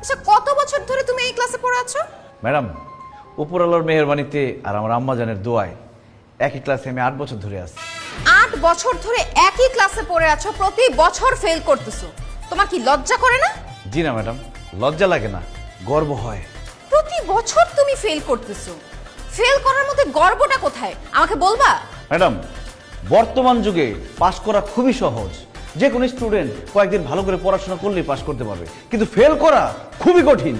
আচ্ছা, কত বছর ধরে তুমি এই ক্লাসে পড়ে আছো? ম্যাডাম, উপরওয়ালার মেহেরবানিতে আর আমার আম্মাজানের দোয়ায় একই ক্লাসে আমি 8 বছর ধরে আছি। 8 বছর ধরে একই ক্লাসে পড়ে আছো, প্রতি বছর ফেল করতেছো। তোমার কি লজ্জা করে না? জি না ম্যাডাম, লজ্জা লাগে না, গর্ব হয়। প্রতি বছর তুমি ফেল করতেছো, ফেল করার মধ্যে গর্বটা কোথায় আমাকে বলবা? ম্যাডাম, বর্তমান যুগে পাশ করা খুবই সহজ। যে কোনো স্টুডেন্ট কয়েকদিন ভালো করে পড়াশোনা করলেই পাশ করতে পারবে, কিন্তু ফেল করা খুবই কঠিন।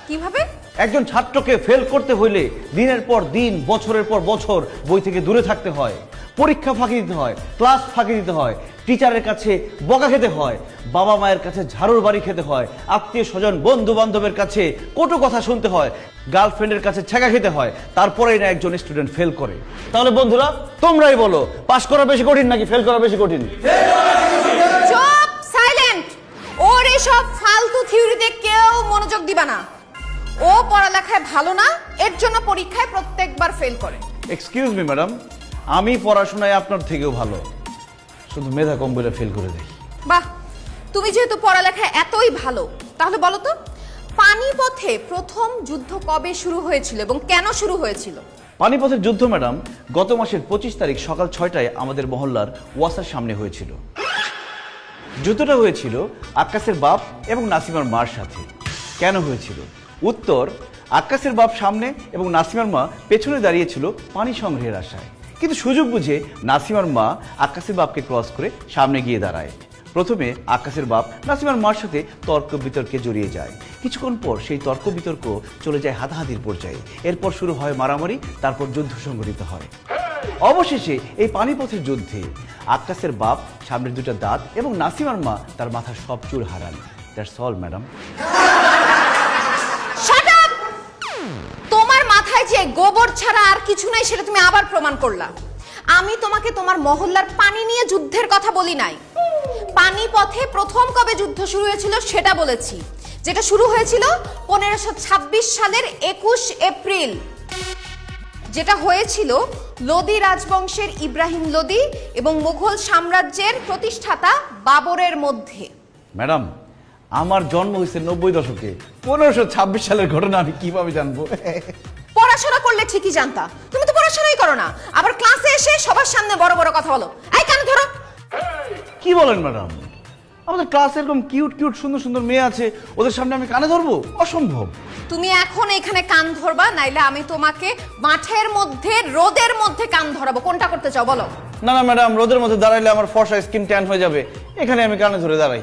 কিভাবে? একজন ছাত্রকে ফেল করতে হইলে দিনের পর দিন, বছরের পর বছর বই থেকে দূরে থাকতে হয়, পরীক্ষা ফাঁকি দিতে হয়, ক্লাস ফাঁকি দিতে হয়, টিচারের কাছে বকা খেতে হয়, বাবা মায়ের কাছে ঝাড়ুর বাড়ি খেতে হয়, আত্মীয় স্বজন বন্ধু বান্ধবের কাছে কটু কথা শুনতে হয়, গার্লফ্রেন্ডের কাছে ছ্যাঁকা খেতে হয়, তারপরেই না একজন স্টুডেন্ট ফেল করে। তাহলে বন্ধুরা, তোমরাই বলো, পাশ করা বেশি কঠিন নাকি ফেল করা বেশি কঠিন? চুপ, সাইলেন্ট। ওর এসব ফালতু থিওরিতে কেউ মনোযোগ দিবা না। ও পড়ালেখায় ভালো না, এর জন্য পরীক্ষায় প্রত্যেকবার ফেল করে। এক্সকিউজ মি ম্যাডাম, আমি পড়াশোনায় আপনার থেকেও ভালো, শুধু মেধা কম বলে ফেল করে দেই। বাহ, তুমি যেহেতু পড়ালেখায় এতই ভালো, তাহলে বলো তো পানিপথে প্রথম যুদ্ধ কবে শুরু হয়েছিল এবং কেন শুরু হয়েছিল? পানিপথের যুদ্ধ ম্যাডাম গত মাসের 25 তারিখ সকাল 6টায় আমাদের মহল্লার ওয়াসার সামনে হয়েছিল। যুদ্ধটা হয়েছিল আক্কাসের বাপ এবং নাসিমার মার সাথে। কেন হয়েছিল? উত্তর, আক্কাসের বাপ সামনে এবং নাসিমার মা পেছনে দাঁড়িয়েছিল পানি সংগ্রহের আশায়, কিন্তু সুযোগ বুঝে নাসিমার মা আক্কাসের বাপকে ক্রস করে সামনে গিয়ে দাঁড়ায়। প্রথমে আক্কাসের বাপ নাসিমার মার সাথে তর্ক বিতর্কে জড়িয়ে যায়। কিছুক্ষণ পর সেই তর্ক বিতর্ক চলে যায় হাতাহাতির পর্যায়ে। এরপর শুরু হয় মারামারি, তারপর যুদ্ধ সংঘটিত হয়। অবশেষে এই পানিপথের যুদ্ধে আক্কাসের বাপ সামনের দুটো দাঁত এবং নাসিমার মা তার মাথার সব চুল হারান। That's all madam. Shut up! তোমার মাথায় যে গোবর ছাড়া আর কিছু নাই সেটা তুমি আবার প্রমাণ করলা। আমি তোমাকে তোমার মহল্লার পানি নিয়ে যুদ্ধের কথা বলি নাই। পানিপথে প্রথম কবে যুদ্ধ শুরু হয়েছিল সেটা বলেছি, যেটা শুরু হয়েছিল 1526 সালের 21 এপ্রিল। যেটা হয়েছিল লোদি রাজবংশের ইব্রাহিম লোদি এবং মুঘল সাম্রাজ্যের প্রতিষ্ঠাতা বাবরের মধ্যে। ম্যাডাম, আমার জন্ম হয়েছে 90 দশকে, 1526 সালের ঘটনা আমি কিভাবে জানবো? পড়াশোনা করলে ঠিকই জানতা, তুমি তো পড়াশোনাই করো না, আবার ক্লাসে এসে সবার সামনে বড় বড় কথা বলো। এই কান ধরো। কি বলেন ম্যাডাম? আমাদের ক্লাসে এরকম কিউট কিউট সুন্দর সুন্দর মেয়ে আছে, ওদের সামনে আমি কানে ধরবো? অসম্ভব। তুমি এখন এখানে কান ধরবা, নাইলে আমি তোমাকে মাঠের মধ্যে রোদের মধ্যে কান ধরাবো। কোনটা করতে চাও বলো? না না ম্যাডাম, রোদের মধ্যে দাঁড়াইলে আমার ফর্সা স্কিন ট্যান হয়ে যাবে, এখানে আমি কানে ধরে দাঁড়াই।